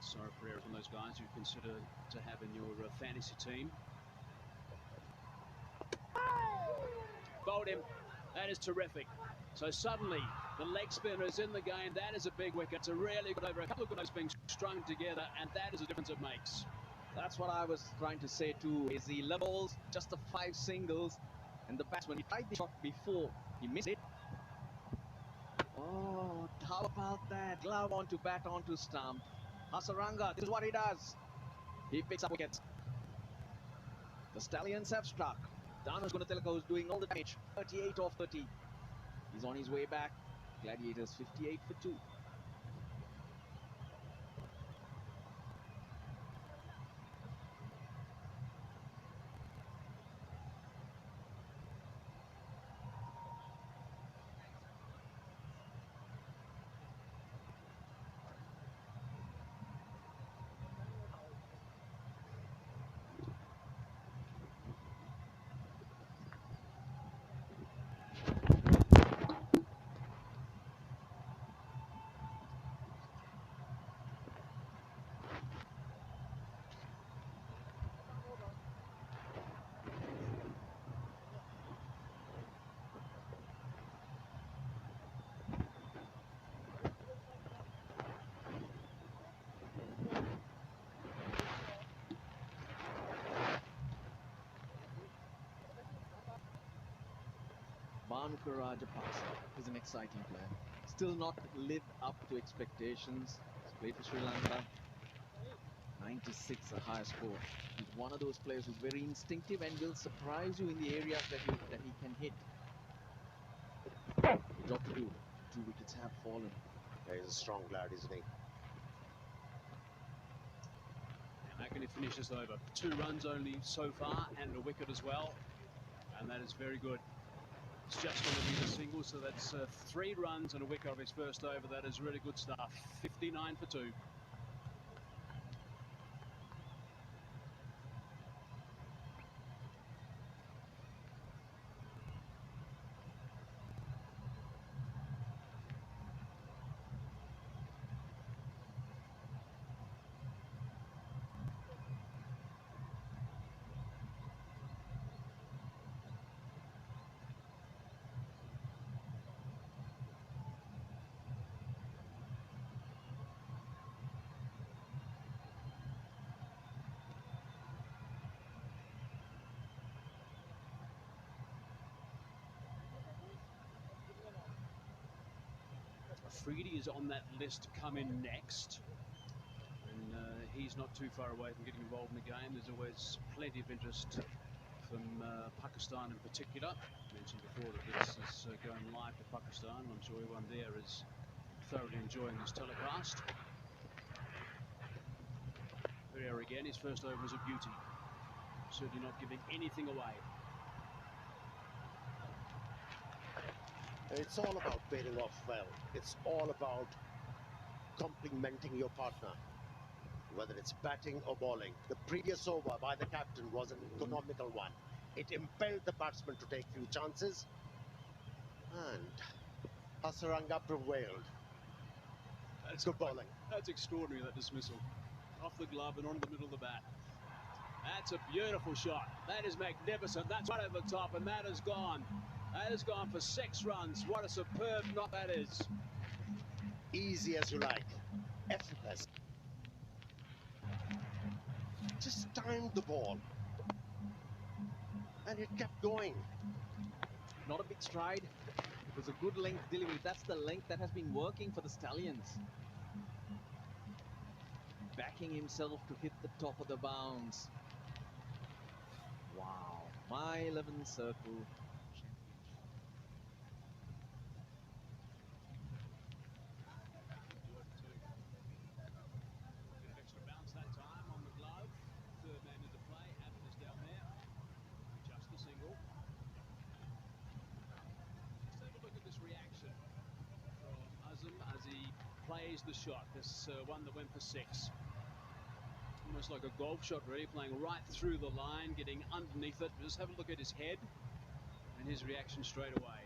Sorry for from those guys you consider to have in your fantasy team. Bowled him. That is terrific. So suddenly the leg spinner is in the game. That is a big wicket. It's a really good over. A couple of good overs being strung together, and that is the difference it makes. That's what I was trying to say too. Is he levels just the 5 singles, and the batsman, he tried the shot before, he missed it. Oh, how about that? Glove onto bat onto stump. Hasaranga, this is what he does. He picks up wickets. The Stallions have struck. Dhanush Gunatilaka is doing all the damage. 38 off 30. He's on his way back. Gladiators 58 for 2. Bhanuka Rajapaksa is an exciting player. Still not lived up to expectations. He's played for Sri Lanka. 96, a high score. He's one of those players who's very instinctive and will surprise you in the areas that he can hit. The job to do. 2 wickets have fallen. He's a strong lad, isn't he? How can he finish this over? 2 runs only so far and a wicket as well. And that is very good. It's just going to be the single, so that's 3 runs and a wicket of his first over. That is really good stuff. 59 for 2. Freedy is on that list to come in next, and he's not too far away from getting involved in the game. There's always plenty of interest from Pakistan in particular. I mentioned before that this is going live to Pakistan. I'm sure everyone there is thoroughly enjoying this telecast. Pereira again, his first over was a beauty. Certainly not giving anything away. It's all about pairing off well. It's all about complementing your partner, whether it's batting or bowling. The previous over by the captain was an economical one. It impelled the batsman to take few chances, and Hasaranga prevailed. That's good bowling. That's extraordinary, that dismissal. Off the glove and onto the middle of the bat. That's a beautiful shot. That is magnificent. That's right over the top, and that is gone. That has gone for 6 runs. What a superb knock that is. Easy as you like. Effortless. Just timed the ball. And it kept going. Not a big stride. It was a good length delivery. That's the length that has been working for the Stallions. Backing himself to hit the top of the bounce. Wow. My 11th circle. As he plays the shot, this one that went for 6. Almost like a golf shot, really, playing right through the line, getting underneath it. Just have a look at his head and his reaction straight away.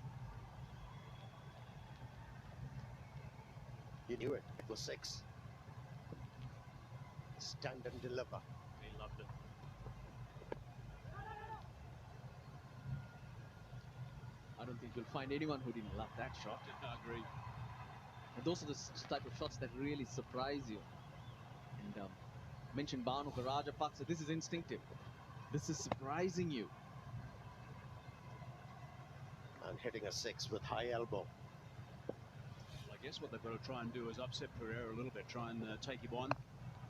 He knew it. It was 6. stand and deliver. He loved it. I don't think you'll find anyone who didn't love that shot. I agree. And those are the type of shots that really surprise you. And mentioned Banu Rajapaksa, this is instinctive. This is surprising you. And hitting a 6 with high elbow. Well, I guess what they've got to try and do is upset Pereira a little bit, try and take him on,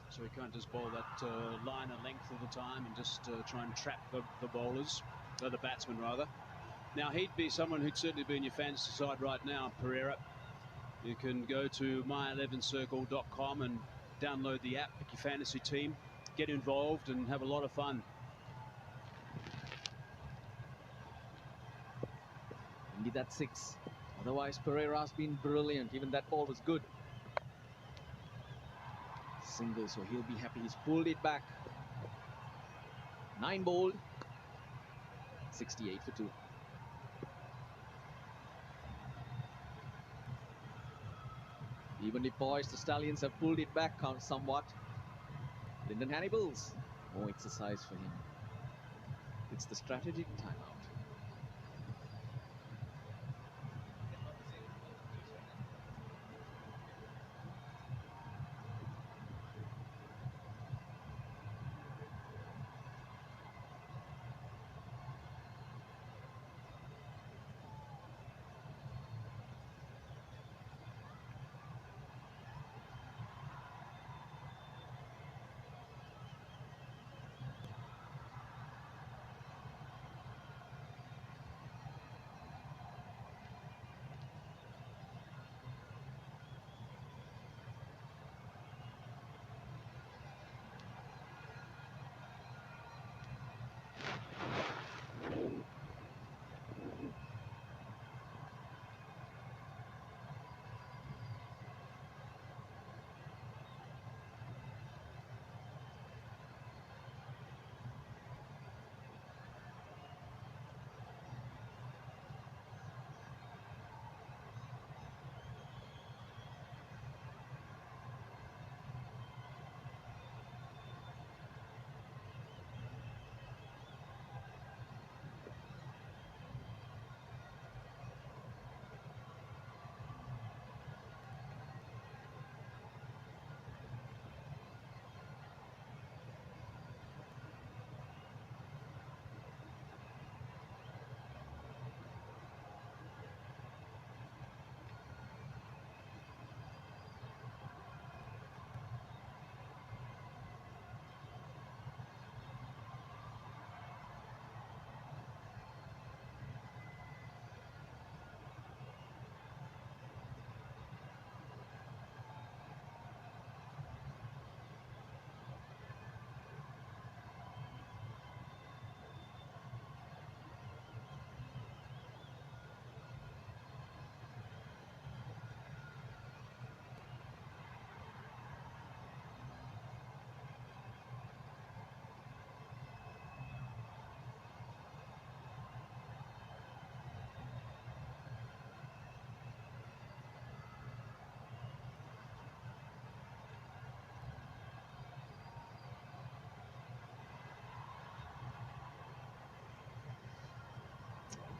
so he can't just bowl that line of length all the time and just try and trap the bowlers, or the batsmen rather. Now, he'd be someone who'd certainly be in your fantasy side right now, Pereira. You can go to my11circle.com and download the app, pick your fantasy team, get involved and have a lot of fun. Indeed, that 6. Otherwise, Pereira's been brilliant. Even that ball was good. Single, so he'll be happy. He's pulled it back. 9 bowled. 68 for 2. Evenly poised, the Stallions have pulled it back somewhat. Lyndon Hannibals, more exercise for him. It's the strategic timeout.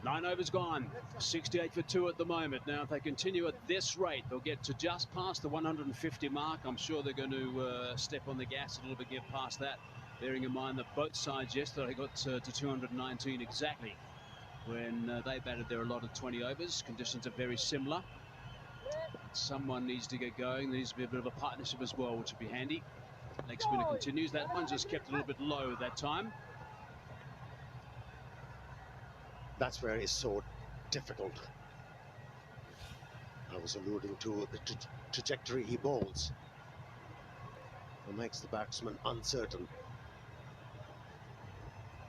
Nine overs gone, 68 for 2 at the moment. Now, if they continue at this rate, they'll get to just past the 150 mark. I'm sure they're going to step on the gas a little bit, get past that, bearing in mind that both sides yesterday got to 219 exactly when they batted their allotted 20 overs. Conditions are very similar. Someone needs to get going. There needs to be a bit of a partnership as well, which would be handy. Leg spinner continues. That one just kept a little bit low that time. That's where it's so difficult. I was alluding to the trajectory he bowls. It makes the batsman uncertain.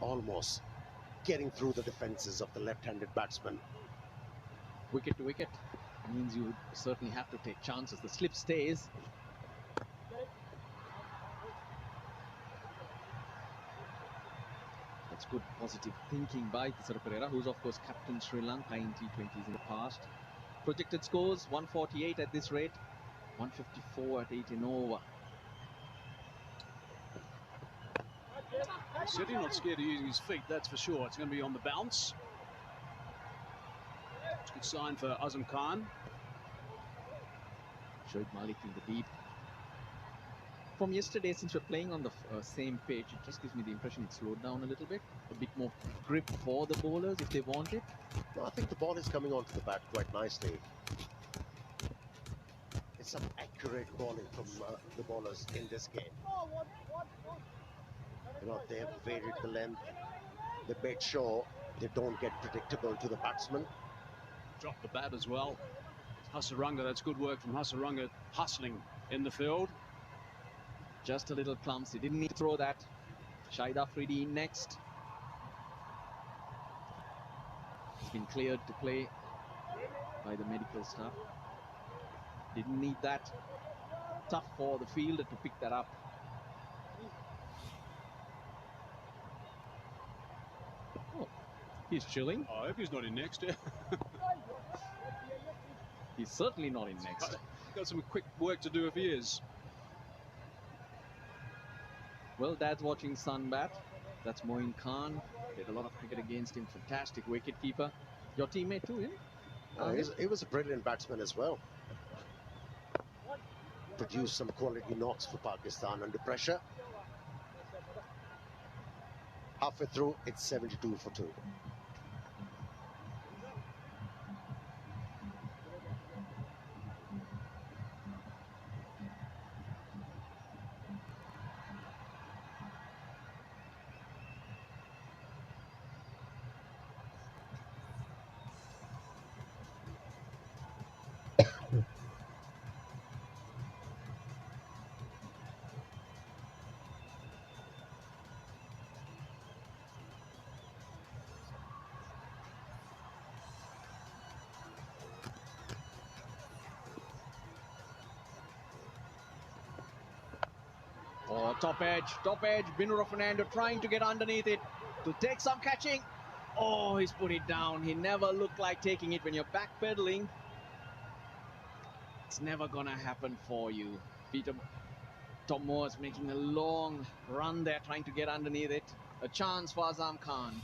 Almost getting through the defenses of the left-handed batsman. Wicket to wicket means you certainly have to take chances. The slip stays. That's good positive thinking by Tisara Pereira, who's of course captain Sri Lanka in T20s in the past. Projected scores 148 at this rate, 154 at 18 over. City not scared of using his feet, that's for sure. It's going to be on the bounce. It's a good sign for Azam Khan. Shoaib Malik in the deep. From yesterday, since we're playing on the same page, it just gives me the impression it's slowed down a little bit. A bit more grip for the bowlers if they want it. No, I think the ball is coming onto the bat quite nicely. It's some accurate bowling from the bowlers in this game. You know, they have varied the length. They made sure they don't get predictable to the batsman. Dropped the bat as well. Hasaranga, that's good work from Hasaranga, hustling in the field. Just a little clumsy. Didn't need to throw that. Shahid Afridi in next. He's been cleared to play by the medical staff. Didn't need that. Tough for the fielder to pick that up. Oh, he's chilling. I hope he's not in next. He's certainly not in next. Got some quick work to do if he is. Well, Dad's watching Sun bat. That's Moin Khan. Did a lot of cricket against him. Fantastic wicketkeeper. Your teammate too, He was a brilliant batsman as well. Produced some quality knocks for Pakistan under pressure. Halfway through, it's 72 for 2. Oh, top edge. Binura Fernando trying to get underneath it to take some catching. Oh, he's put it down. He never looked like taking it. When you're backpedaling, it's never gonna happen for you. Tom Moore's making a long run there, trying to get underneath it. A chance for Azam Khan.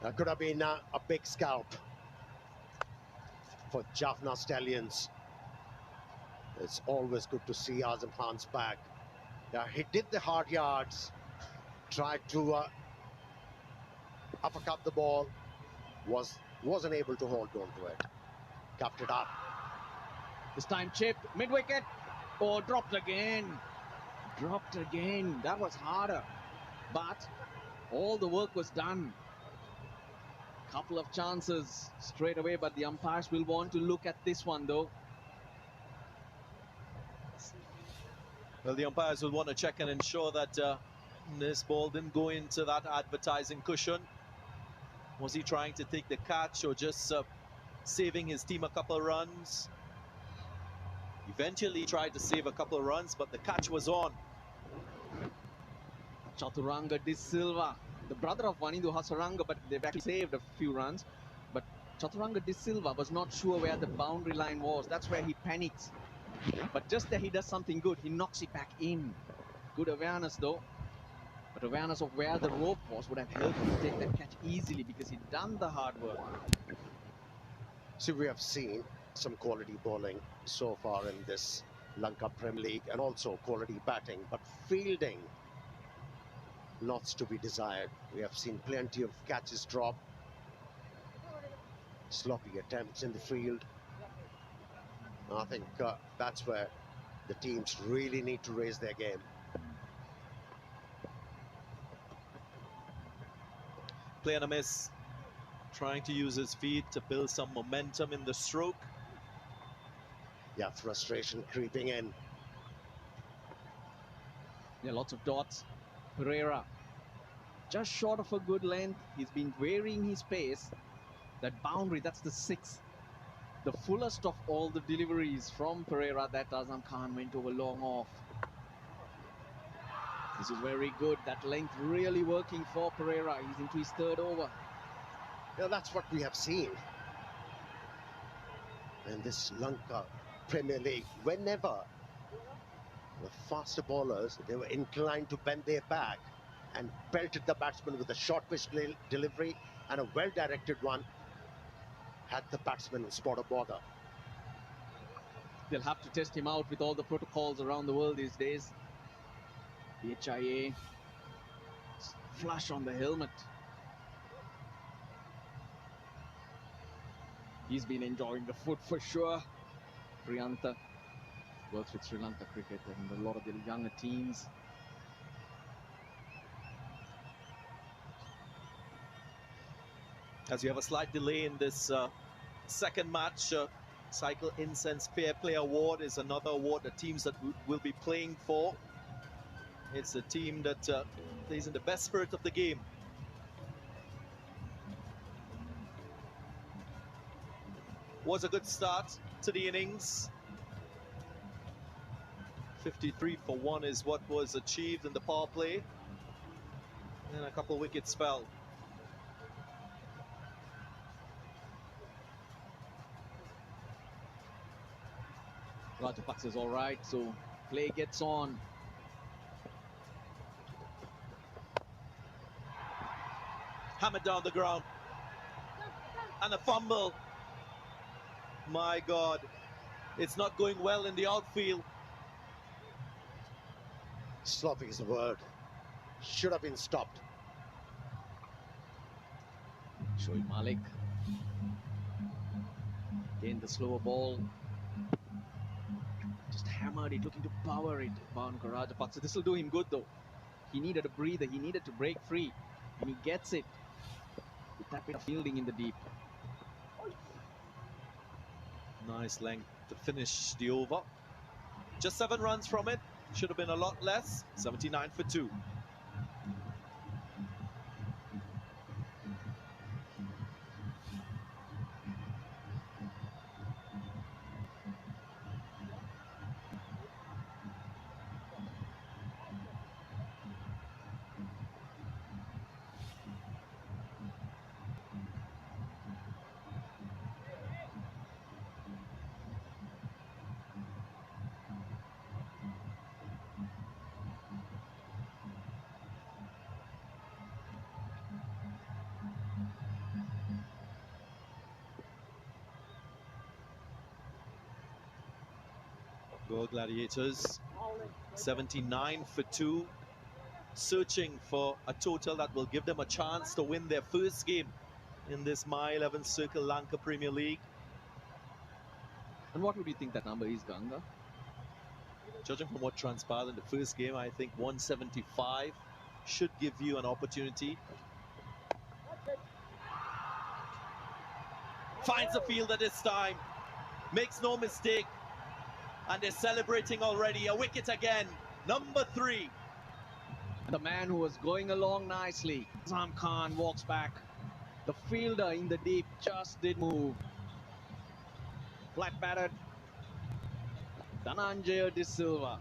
That could have been a big scalp for Jaffna Stallions. It's always good to see Azam Khan's back. Yeah, he did the hard yards, tried to uppercut the ball, wasn't able to hold on to it. Capped it up. This time chipped, mid-wicket. Oh, dropped again. That was harder. But all the work was done. Couple of chances straight away, but the umpires will want to look at this one though. Well, the umpires will want to check and ensure that this ball didn't go into that advertising cushion. Was he trying to take the catch or just saving his team a couple of runs? Eventually tried to save a couple of runs, but the catch was on. Chaturanga De Silva, the brother of Wanindu Hasaranga, but they've actually saved a few runs. But Chaturanga De Silva was not sure where the boundary line was. That's where he panics. But just there he does something good. He knocks it back in. Good awareness though. But awareness of where the rope was would have helped him take that catch easily because he'd done the hard work. So we have seen some quality bowling so far in this Lanka Premier League and also quality batting, but fielding, lots to be desired. We have seen plenty of catches drop, sloppy attempts in the field. I think that's where the teams really need to raise their game. Playing a miss, trying to use his feet to build some momentum in the stroke. Yeah, frustration creeping in. Yeah, lots of dots. Pereira, just short of a good length. He's been varying his pace. That boundary, that's the 6th. The fullest of all the deliveries from Pereira that Azam Khan went over long off. This is very good. That length really working for Pereira. He's into his 3rd over. Yeah, that's what we have seen in this Lanka Premier League. Whenever the faster bowlers, they were inclined to bend their back and pelted the batsman with a short pitch delivery, and a well-directed one had the batsman spot a bother. They'll have to test him out with all the protocols around the world these days. The HIA flush on the helmet. He's been enjoying the foot for sure. Priyantha works with Sri Lanka cricket and a lot of the younger teams. As you have a slight delay in this second match, Cycle Incense Fair Play Award is another award the teams that will be playing for. It's a team that plays in the best spirit of the game. Was a good start to the innings. 53 for 1 is what was achieved in the power play. And a couple of wickets fell. Rajapaksa is all right, so play gets on. Hammered down the ground. And a fumble. My God, it's not going well in the outfield. Sloppy is the word. Should have been stopped. Shoaib Malik. Again, the slower ball. Just hammered it, looking to power it. Bhanuka Rajapaksa. This will do him good though. He needed a breather. He needed to break free. And he gets it with that bit of fielding in the deep. Nice length to finish the over. Just 7 runs from it. Should have been a lot less. 79 for 2. Go Gladiators. 79 for 2. Searching for a total that will give them a chance to win their first game in this My 11 Circle Lanka Premier League. And what would you think that number is, Ganga? Judging from what transpired in the first game, I think 175 should give you an opportunity. Finds the fielder this time. Makes no mistake. And they're celebrating already. A wicket again. Number 3. The man who was going along nicely. Azam Khan walks back. The fielder in the deep just did move. Flat batted. Dhananjaya De Silva.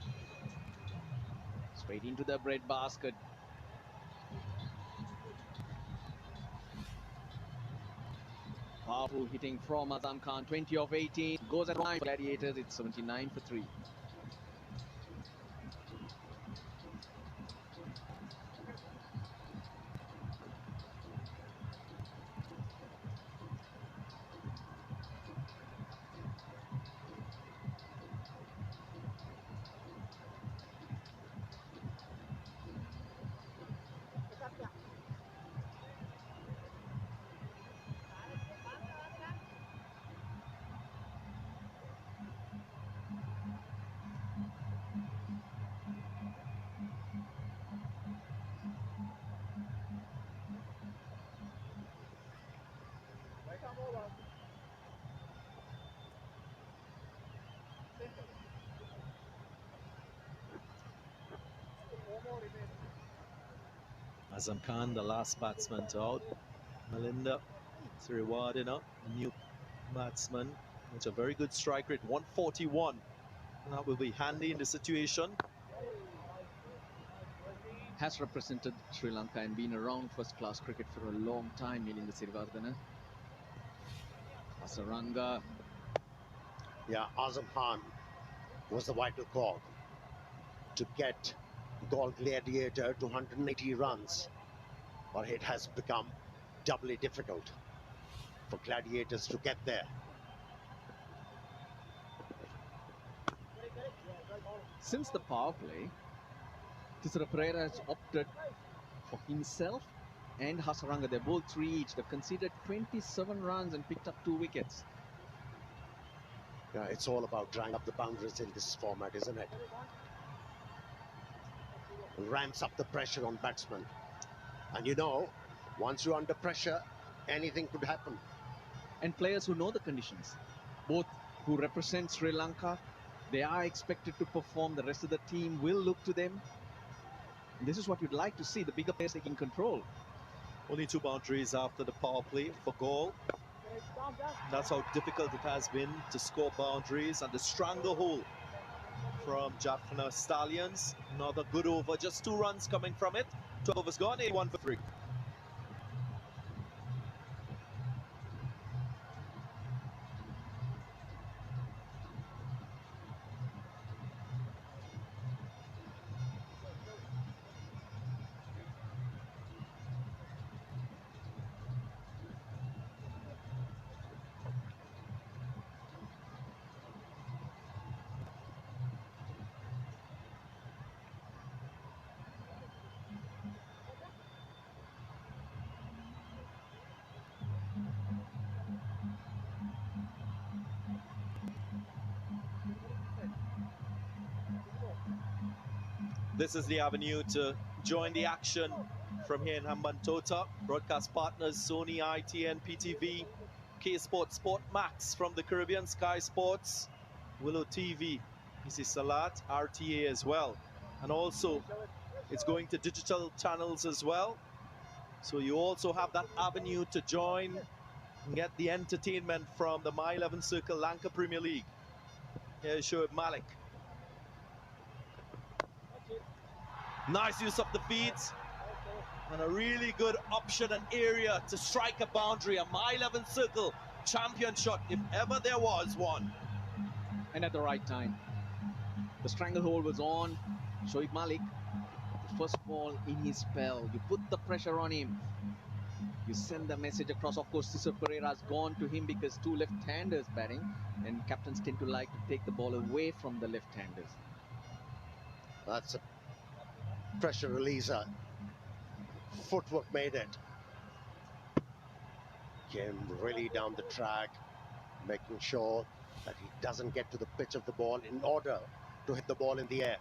Straight into the bread basket. Powerful hitting from Azam Khan. 20 of 18. Goes at 9 for Gladiators. It's 79 for 3. Azam Khan, the last batsman to out. Malinda Siriwadena, the new batsman. It's a very good strike rate, 141. And that will be handy in the situation. Has represented Sri Lanka and been around first-class cricket for a long time, Milinda Siriwardena. Hasaranga. Yeah, Azam Khan was the vital call to get Bengal Gladiator to 180 runs, but it has become doubly difficult for Gladiators to get there. Since the power play, Tisara Pereira has opted for himself and Hasaranga. They're both 3 each. They've conceded 27 runs and picked up 2 wickets. Yeah, it's all about drawing up the boundaries in this format, isn't it? Ramps up the pressure on batsmen. And you know, once you're under pressure, anything could happen. And players who know the conditions, both who represent Sri Lanka, they are expected to perform. The rest of the team will look to them. And this is what you'd like to see, the bigger players taking control. Only 2 boundaries after the power play for goal. That's how difficult it has been to score boundaries, and the stranglehold from Jaffna Stallions. Another good over, just 2 runs coming from it. 2 overs gone, 81 for 3. This is the avenue to join the action from here in Hambantota. Broadcast partners Sony, ITN, PTV, K Sports, Sport Max from the Caribbean, Sky Sports, Willow TV, PC Salat, RTA as well. And also, it's going to digital channels as well. So you also have that avenue to join and get the entertainment from the My 11 Circle Lanka Premier League. Here's Shoaib Malik. Nice use of the feet. And a really good option and area to strike a boundary. A My 11 Circle champion shot, if ever there was one. And at the right time. The stranglehold was on. Shoaib Malik, the first ball in his spell. You put the pressure on him. You send the message across. Of course, Tisara Pereira's gone to him because 2 left-handers batting. And captains tend to like to take the ball away from the left-handers. That's a pressure releaser. Footwork made it. Came really down the track, making sure that he doesn't get to the pitch of the ball in order to hit the ball in the air.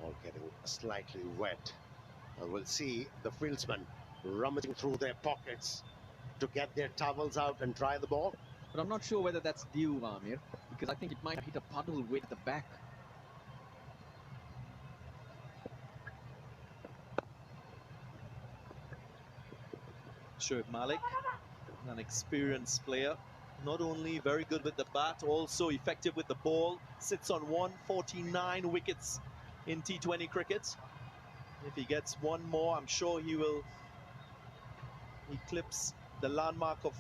Ball getting slightly wet. And we'll see the fieldsmen rummaging through their pockets to get their towels out and dry the ball. But I'm not sure whether that's due, Amir, because I think it might have hit a puddle way at the back. Shoaib Malik, an experienced player. Not only very good with the bat, also effective with the ball. Sits on 149 wickets in T20 cricket. If he gets one more, I'm sure he will eclipse the landmark of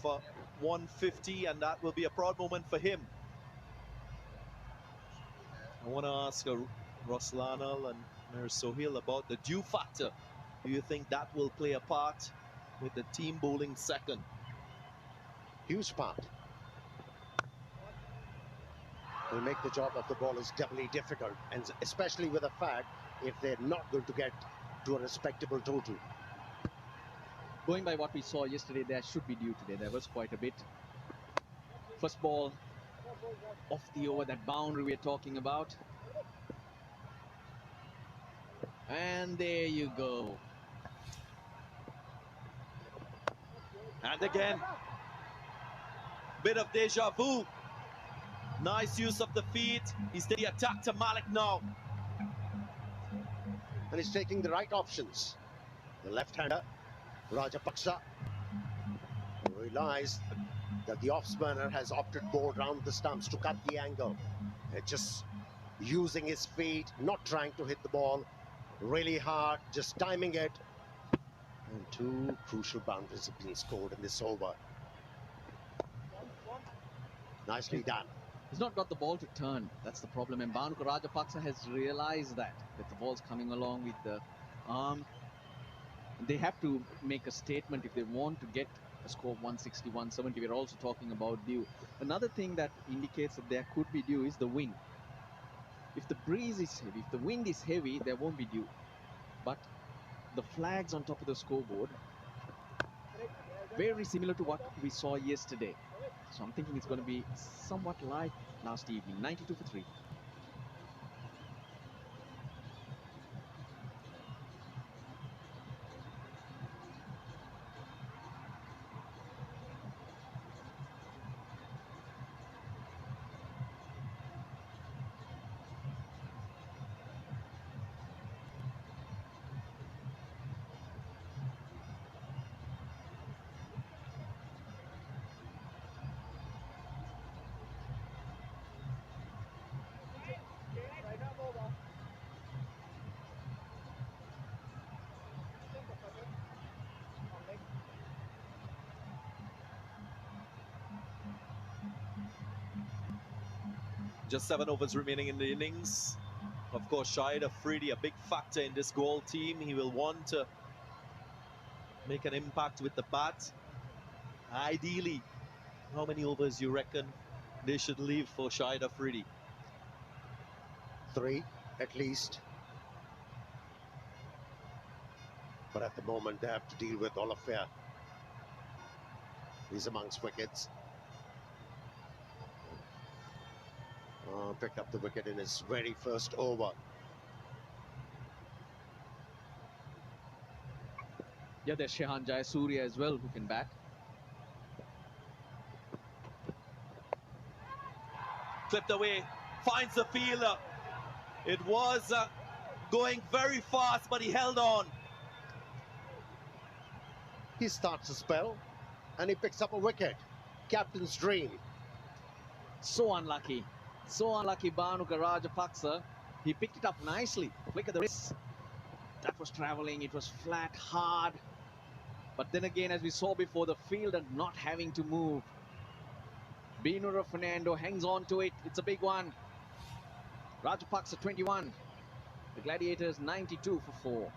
150, and that will be a proud moment for him. I want to ask Ross Larnell and Mir Sohail about the dew factor. Do you think that will play a part with the team bowling second? Huge part. Will make the job of the bowlers doubly difficult, and especially with the fact if they're not going to get to a respectable total. Going by what we saw yesterday, there should be due today. There was quite a bit. First ball off the over, that boundary we're talking about. And there you go. And again, bit of deja vu. Nice use of the feet. He's the attack to Malik now. And he's taking the right options. The left-hander, Rajapaksa, realized that the off-spinner has opted more round the stumps to cut the angle. Just using his feet, not trying to hit the ball really hard, just timing it. And 2 crucial boundaries have been scored in this over. Nicely done. He's not got the ball to turn. That's the problem. And Bhanuka Rajapaksa has realized that the ball's coming along with the arm. They have to make a statement if they want to get a score of 160, 170. We're also talking about due. Another thing that indicates that there could be due is the wind. If the breeze is heavy, if the wind is heavy, there won't be due. But the flags on top of the scoreboard, very similar to what we saw yesterday. So I'm thinking it's going to be somewhat like last evening, 92 for 3. Just 7 overs remaining in the innings. Of course, Shahid Afridi, a big factor in this goal team. He will want to make an impact with the bat. Ideally, how many overs you reckon they should leave for Shahid Afridi? 3 at least. But at the moment, they have to deal with Olafia. He's amongst wickets. Picked up the wicket in his very first over. Yeah, there's Shehan Jayasuriya as well who can bat. Clipped away, finds the fielder. It was going very fast, but he held on. He starts a spell and he picks up a wicket. Captain's dream. So unlucky. So unlucky, Bhanuka Rajapaksa. He picked it up nicely. Flick of the wrist. That was travelling. It was flat, hard. But then again, as we saw before, the fielder not having to move. Binura Fernando hangs on to it. It's a big one. Rajapaksa 21. The Gladiators 92 for 4.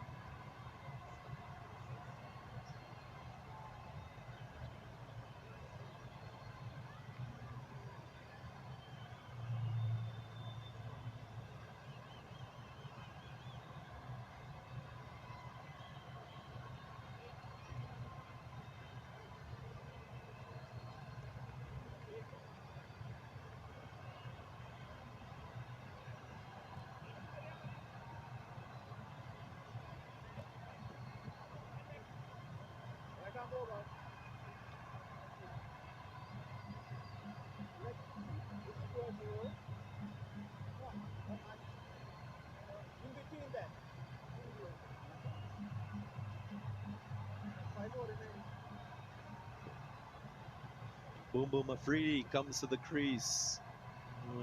Boom Boom Afridi comes to the crease.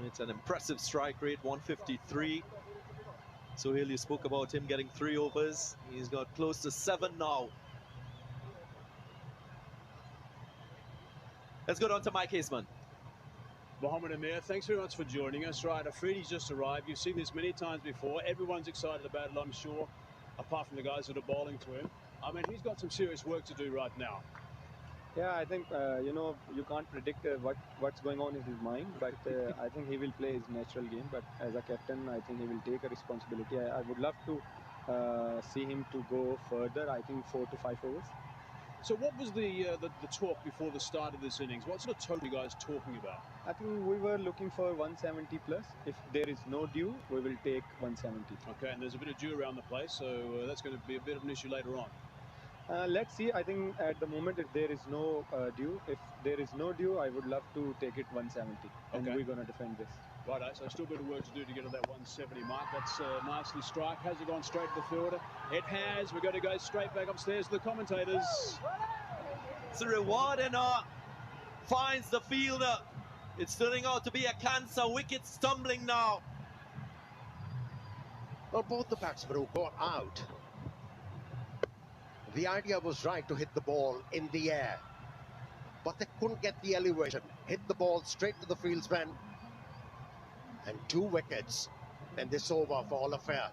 It's an impressive strike rate, 153. So Hill, you spoke about him getting 3 overs. He's got close to 7 now. Let's go down to Mike Haseman. Mohammed Amir, thanks very much for joining us. Right, Afridi's just arrived. You've seen this many times before. Everyone's excited about it, I'm sure, apart from the guys that are bowling to him. I mean, he's got some serious work to do right now. Yeah, I think you can't predict what's going on in his mind, but I think he will play his natural game. But as a captain, I think he will take a responsibility. I would love to see him to go further. I think 4 to 5 overs. So what was the talk before the start of this innings? What sort of total are you guys talking about? I think we were looking for 170 plus. If there is no due, we will take 170. Okay, and there's a bit of dew around the place, so that's going to be a bit of an issue later on. Let's see. I think at the moment, if there is no due, I would love to take it 170, and we're going to defend this. Right, so still a bit of work to do to get to that 170 mark. That's nicely struck. Has it gone straight to the fielder? It has. We're going to go straight back upstairs to the commentators. Sriwadena finds the fielder. It's turning out to be a cancer. Wicket stumbling now. Well, both the batsmen who got out, the idea was right to hit the ball in the air, but they couldn't get the elevation. Hit the ball straight to the fieldsman, And 2 wickets in this over for Olafare.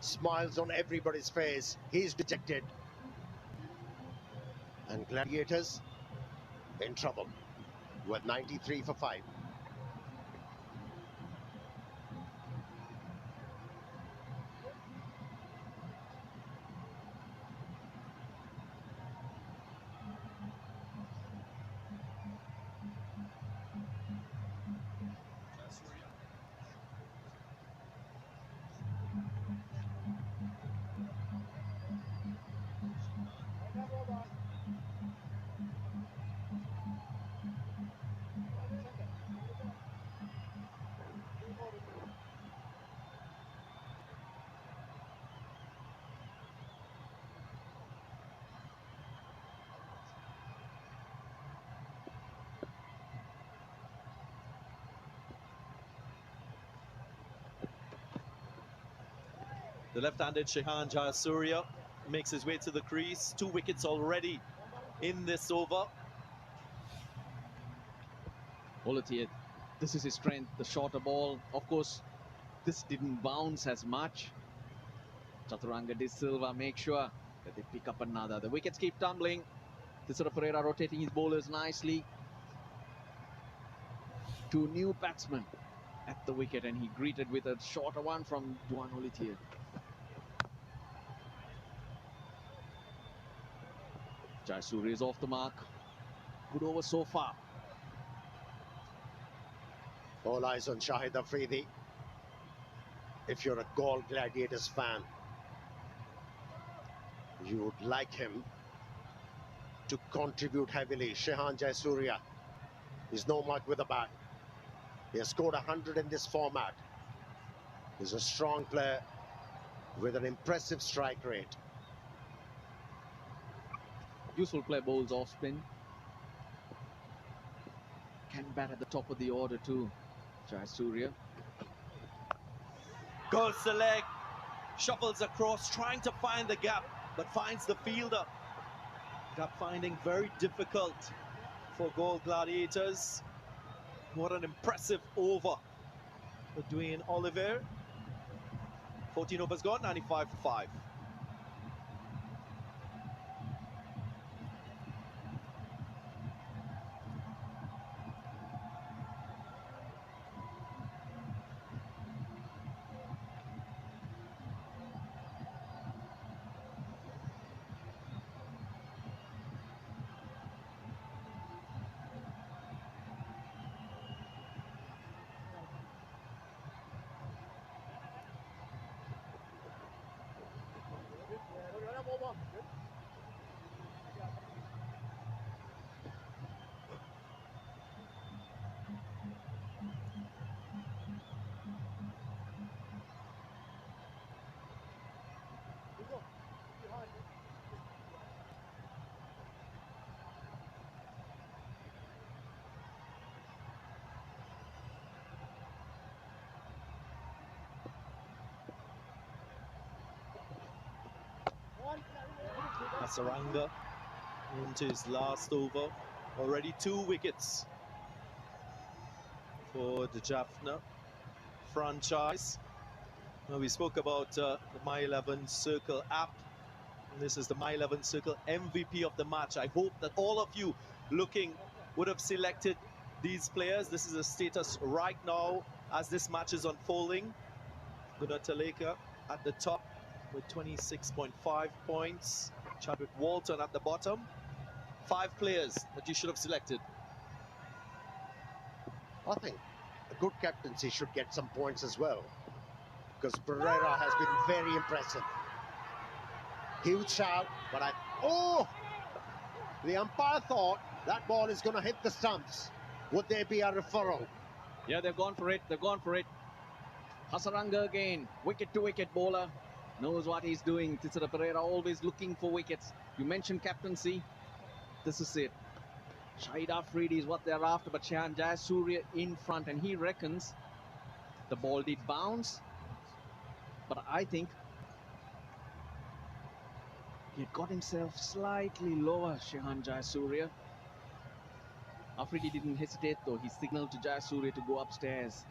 Smiles on everybody's face. He's dejected. And Gladiators in trouble with 93 for 5. The left-handed Shehan Jayasuriya makes his way to the crease. 2 wickets already in this over. Olatier, this is his strength, the shorter ball. Of course, this didn't bounce as much. Chaturanga De Silva make sure that they pick up another. The wickets keep tumbling. Tisara Pereira rotating his bowlers nicely. 2 new batsmen at the wicket, and he greeted with a shorter one from Duan Olatier. Jayasuriya is off the mark. Good over so far. All eyes on Shahid Afridi. If you're a Gaul Gladiators fan, you would like him to contribute heavily. Shehan Jayasuriya is no mug with a bat. He has scored 100 in this format. He's a strong player with an impressive strike rate. Useful play, bowls off spin. Can bat at the top of the order too. Jayasuriya. Goes the leg, shuffles across, trying to find the gap, but finds the fielder. Gap finding very difficult for Gaul Gladiators. What an impressive over for Dwayne Oliver. 14 overs gone, 95 for 5. Hasaranga into his last over. Already 2 wickets for the Jaffna franchise. Now, we spoke about the My 11 Circle app. This is the My 11 Circle MVP of the match. I hope that all of you looking would have selected these players. This is the status right now as this match is unfolding. Gunataleka at the top with 26.5 points. Chadwick Walton at the bottom. 5 players that you should have selected. I think a good captaincy should get some points as well, because Pereira has been very impressive. Huge shout, but the umpire thought that ball is going to hit the stumps. Would there be a referral? Yeah, they've gone for it. They've gone for it. Hasaranga again. Wicket to wicket bowler. Knows what he's doing. Tisara Pereira always looking for wickets. You mentioned captaincy. This is it. Shahid Afridi is what they're after, but Shehan Jayasuriya in front, and he reckons the ball did bounce. But I think he had got himself slightly lower, Shehan Jayasuriya. Afridi didn't hesitate though. He signaled to Jayasuriya to go upstairs.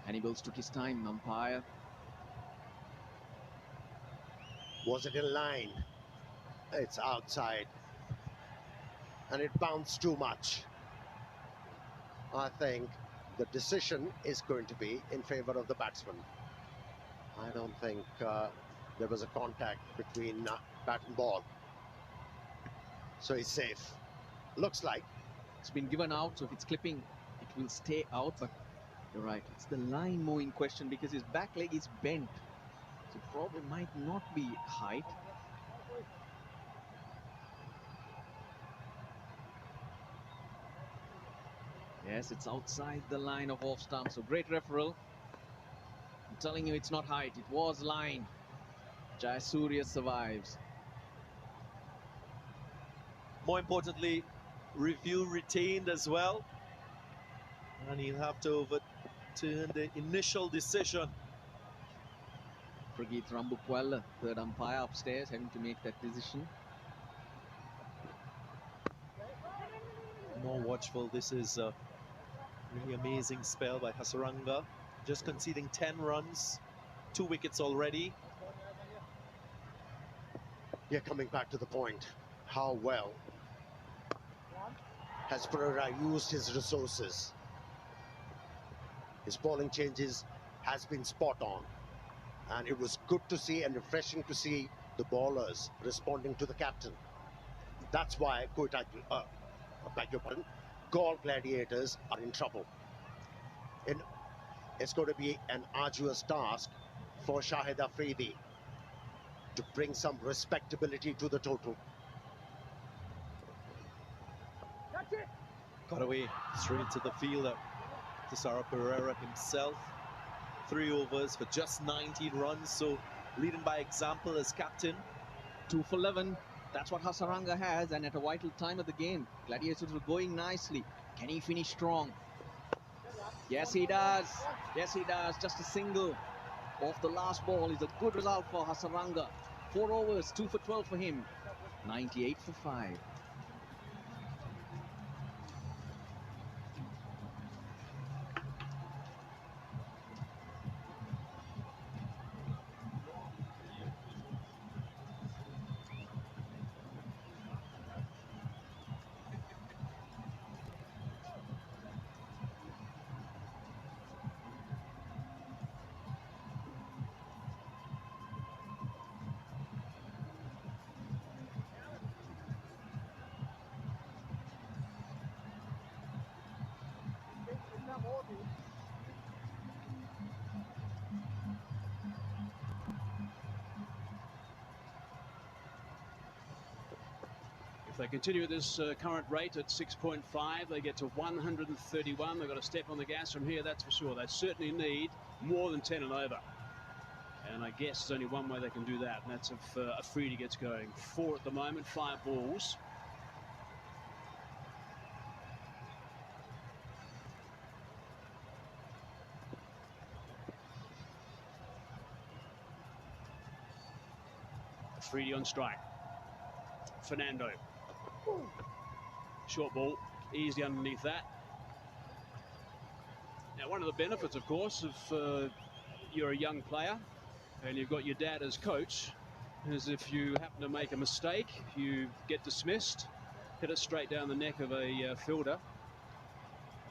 Hannibal's took his time, umpire. Was it in line? It's outside. And it bounced too much. I think the decision is going to be in favor of the batsman. I don't think there was a contact between bat and ball. So he's safe. Looks like. It's been given out, so if it's clipping, it will stay out. But you're right, it's the line more in question because his back leg is bent. So it probably might not be height. Yes, it's outside the line of off stump. So great referral. I'm telling you, it's not height. It was line. Jayasuriya survives. More importantly, review retained as well. And he'll have to overturn the initial decision. Prageet Rambukwala, third umpire upstairs, having to make that decision. More watchful. This is a really amazing spell by Hasaranga. Just conceding 10 runs, 2 wickets already. Yeah, coming back to the point, how well has Pereira used his resources? His bowling changes has been spot on. And it was good to see and refreshing to see the bowlers responding to the captain. That's why beg your pardon, Gaul Gladiators are in trouble. It's going to be an arduous task for Shahid Afridi to bring some respectability to the total. Got away straight into the fielder. Tisara Pereira himself. 3 overs for just 19 runs, so leading by example as captain. 2 for 11. That's what Hasaranga has, and at a vital time of the game. Gladiators are going nicely. Can he finish strong? Yes, he does. Yes, he does. Just a single off the last ball is a good result for Hasaranga. 4 overs, 2 for 12 for him. 98 for 5. If they continue at this current rate at 6.5, they get to 131. They've got to step on the gas from here, that's for sure. They certainly need more than 10 and over. And I guess there's only one way they can do that, and that's if Afridi gets going. 4 at the moment, 5 balls. Afridi on strike. Fernando. Short ball, easy underneath that. Now, one of the benefits, of course, if you're a young player and you've got your dad as coach, is if you happen to make a mistake, you get dismissed, hit it straight down the neck of a fielder,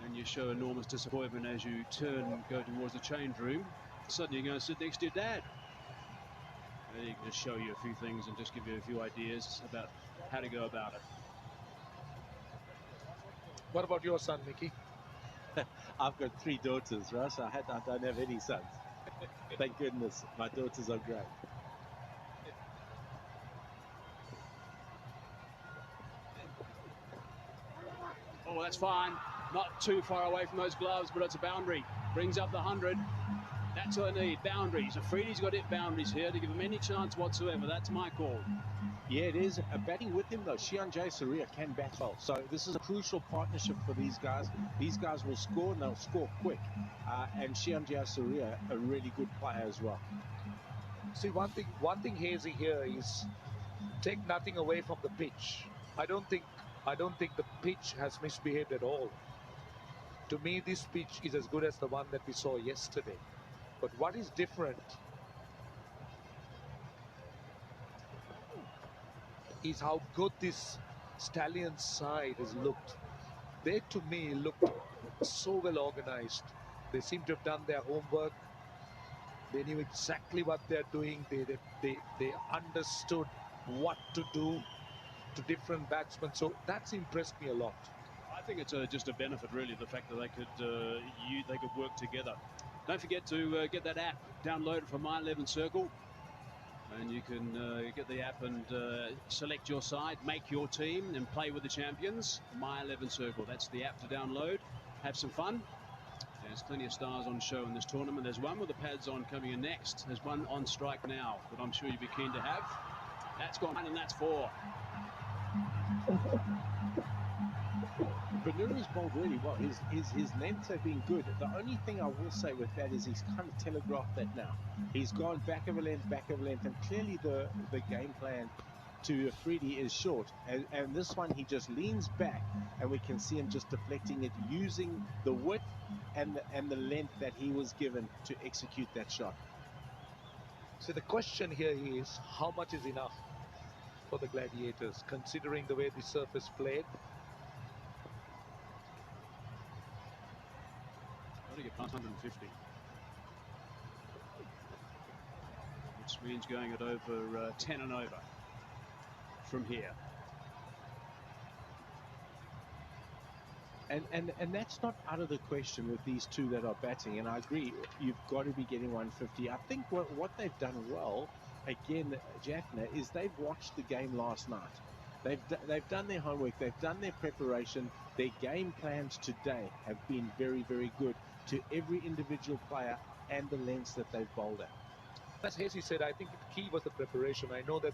and you show enormous disappointment as you turn and go towards the change room. Suddenly you're going to sit next to your dad. And he can just show you a few things and just give you a few ideas about how to go about it. What about your son, Mickey? I've got 3 daughters, Russ. I don't have any sons. Thank goodness, my daughters are great. Oh, that's fine. Not too far away from those gloves, but it's a boundary. Brings up the 100. That's what I need, boundaries. Afridi's got to hit boundaries here to give him any chance whatsoever. That's my call. Yeah, it is. Batting with him, though, Shihan Jayasuriya can bat well. So this is a crucial partnership for these guys. These guys will score, and they'll score quick. And Shihan Jayasuriya, a really good player as well. See, one thing hazy here is take nothing away from the pitch. I don't think the pitch has misbehaved at all. To me, this pitch is as good as the one that we saw yesterday. But what is different is how good this Stallion side has looked. They, to me, looked so well organized. They seem to have done their homework. They knew exactly what they're doing. They understood what to do to different batsmen. So that's impressed me a lot. I think it's just a benefit, really, the fact that they could work together. Don't forget to get that app downloaded from My 11 Circle, and you can get the app and select your side, make your team, and play with the champions. My 11 Circle. That's the app to download. Have some fun. There's plenty of stars on show in this tournament. There's one with the pads on coming in next. There's one on strike now that I'm sure you'd be keen to have. That's gone, and that's 4. Benuru's bowled really well. His lengths have been good. The only thing I will say with that is he's kind of telegraphed that now. He's gone back of a length, and clearly the game plan to Afridi is short. And this one, he just leans back, and we can see him just deflecting it, using the width and the length that he was given to execute that shot. So the question here is, how much is enough for the Gladiators, considering the way the surface played? Got to get past 150. Which means going it over 10 and over from here. And that's not out of the question with these two that are batting. And I agree, you've got to be getting 150. I think what they've done well, again, Jaffna, is they've watched the game last night. They've done their homework. They've done their preparation. Their game plans today have been very, very good to every individual player and the lengths that they've bowled at. As Hazy said, I think the key was the preparation. I know that